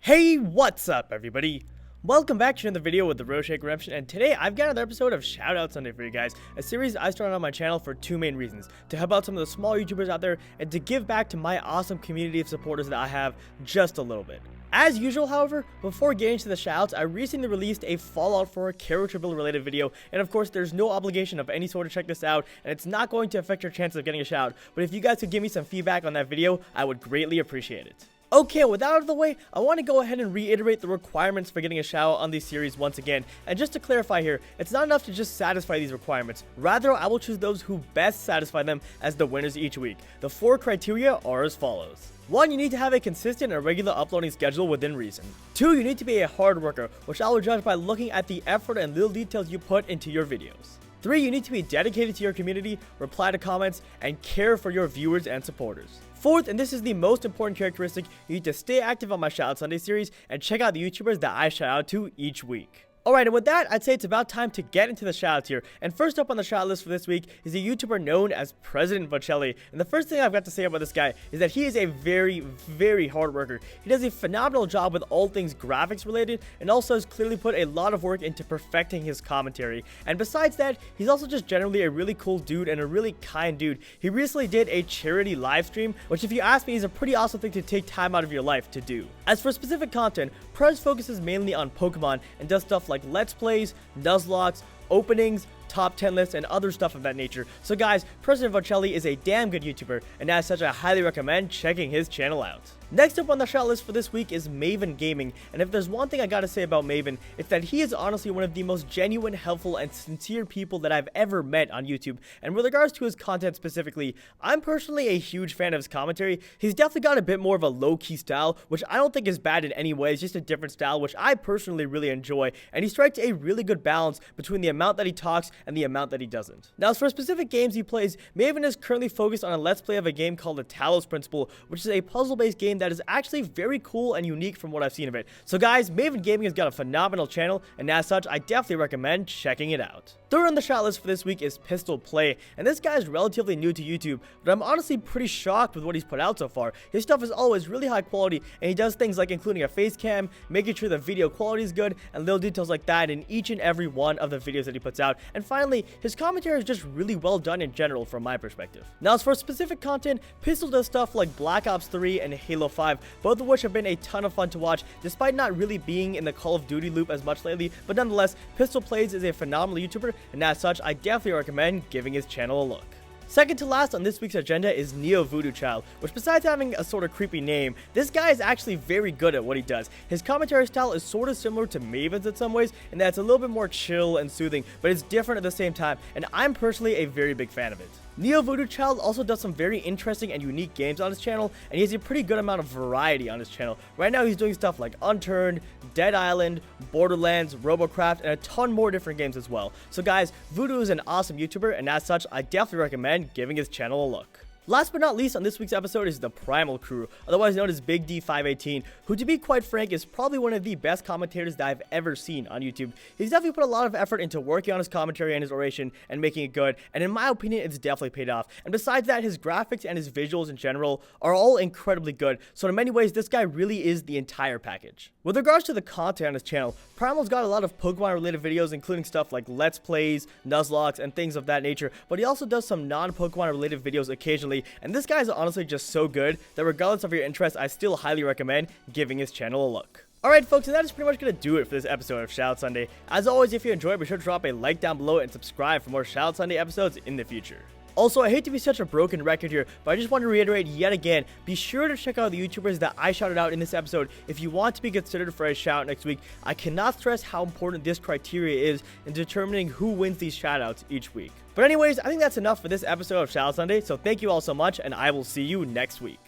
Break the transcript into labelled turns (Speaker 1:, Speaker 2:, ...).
Speaker 1: Hey, what's up everybody? Welcome back to another video with the Roshake Redemption, and today I've got another episode of Shoutout Sunday for you guys, a series I started on my channel for two main reasons: to help out some of the small YouTubers out there, and to give back to my awesome community of supporters that I have just a little bit. As usual, however, before getting to the shoutouts, I recently released a Fallout 4 character build related video, and of course there's no obligation of any sort to check this out, and it's not going to affect your chance of getting a shout, but if you guys could give me some feedback on that video, I would greatly appreciate it. Okay, with that out of the way, I want to go ahead and reiterate the requirements for getting a shout on these series once again. And just to clarify here, it's not enough to just satisfy these requirements. Rather, I will choose those who best satisfy them as the winners each week. The 4 criteria are as follows. 1. You need to have a consistent and regular uploading schedule within reason. 2. You need to be a hard worker, which I will judge by looking at the effort and little details you put into your videos. 3. You need to be dedicated to your community, reply to comments, and care for your viewers and supporters. 4th, and this is the most important characteristic, you need to stay active on my Shoutout Sunday series and check out the YouTubers that I shout out to each week. Alright, and with that, I'd say it's about time to get into the shoutouts here. And first up on the shout list for this week is a YouTuber known as President Vocelli. And the first thing I've got to say about this guy is that he is a very hard worker. He does a phenomenal job with all things graphics related, and also has clearly put a lot of work into perfecting his commentary. And besides that, he's also just generally a really cool dude and a really kind dude. He recently did a charity live stream, which if you ask me is a pretty awesome thing to take time out of your life to do. As for specific content, Prez focuses mainly on Pokemon and does stuff like Let's Plays, Nuzlockes, openings, top 10 lists, and other stuff of that nature. So guys, President Vocelli is a damn good YouTuber, and as such I highly recommend checking his channel out. Next up on the shout list for this week is Maven Gaming, and if there's one thing I gotta say about Maven, it's that he is honestly one of the most genuine, helpful, and sincere people that I've ever met on YouTube. And with regards to his content specifically, I'm personally a huge fan of his commentary. He's definitely got a bit more of a low-key style, which I don't think is bad in any way. It's just a different style, which I personally really enjoy, and he strikes a really good balance between the amount that he talks and the amount that he doesn't. Now, as for specific games he plays, Maven is currently focused on a Let's Play of a game called the Talos Principle, which is a puzzle-based game that is actually very cool and unique from what I've seen of it. So guys, Maven Gaming has got a phenomenal channel, and as such, I definitely recommend checking it out. Third on the shout list for this week is Pistol Play, and this guy is relatively new to YouTube, but I'm honestly pretty shocked with what he's put out so far. His stuff is always really high quality, and he does things like including a face cam, making sure the video quality is good, and little details like that in each and every one of the videos that he puts out. And finally, his commentary is just really well done in general from my perspective. Now, as for specific content, Pistol does stuff like Black Ops 3 and Halo 5, both of which have been a ton of fun to watch, despite not really being in the Call of Duty loop as much lately. But nonetheless, Pistol Plays is a phenomenal YouTuber, and as such, I definitely recommend giving his channel a look. Second to last on this week's agenda is Neo Voodoo Child, which besides having a sort of creepy name, this guy is actually very good at what he does. His commentary style is sort of similar to Maven's in some ways, in that it's a little bit more chill and soothing, but it's different at the same time, and I'm personally a very big fan of it. Neo Voodoo Child also does some very interesting and unique games on his channel, and he has a pretty good amount of variety on his channel. Right now he's doing stuff like Unturned, Dead Island, Borderlands, Robocraft, and a ton more different games as well. So guys, Voodoo is an awesome YouTuber, and as such, I definitely recommend giving his channel a look. Last but not least on this week's episode is the Primal Crew, otherwise known as Big D518, who to be quite frank is probably one of the best commentators that I've ever seen on YouTube. He's definitely put a lot of effort into working on his commentary and his oration and making it good, and in my opinion it's definitely paid off. And besides that, his graphics and his visuals in general are all incredibly good, so in many ways this guy really is the entire package. With regards to the content on his channel, Primal's got a lot of Pokemon related videos, including stuff like Let's Plays, Nuzlockes, and things of that nature, but he also does some non-Pokemon related videos occasionally, and this guy is honestly just so good that regardless of your interest, I still highly recommend giving his channel a look. Alright folks, and that is pretty much going to do it for this episode of Shoutout Sunday. As always, if you enjoyed, be sure to drop a like down below and subscribe for more Shoutout Sunday episodes in the future. Also, I hate to be such a broken record here, but I just want to reiterate yet again, be sure to check out the YouTubers that I shouted out in this episode if you want to be considered for a shout next week. I cannot stress how important this criteria is in determining who wins these shoutouts each week. But anyways, I think that's enough for this episode of Shoutout Sunday, so thank you all so much, and I will see you next week.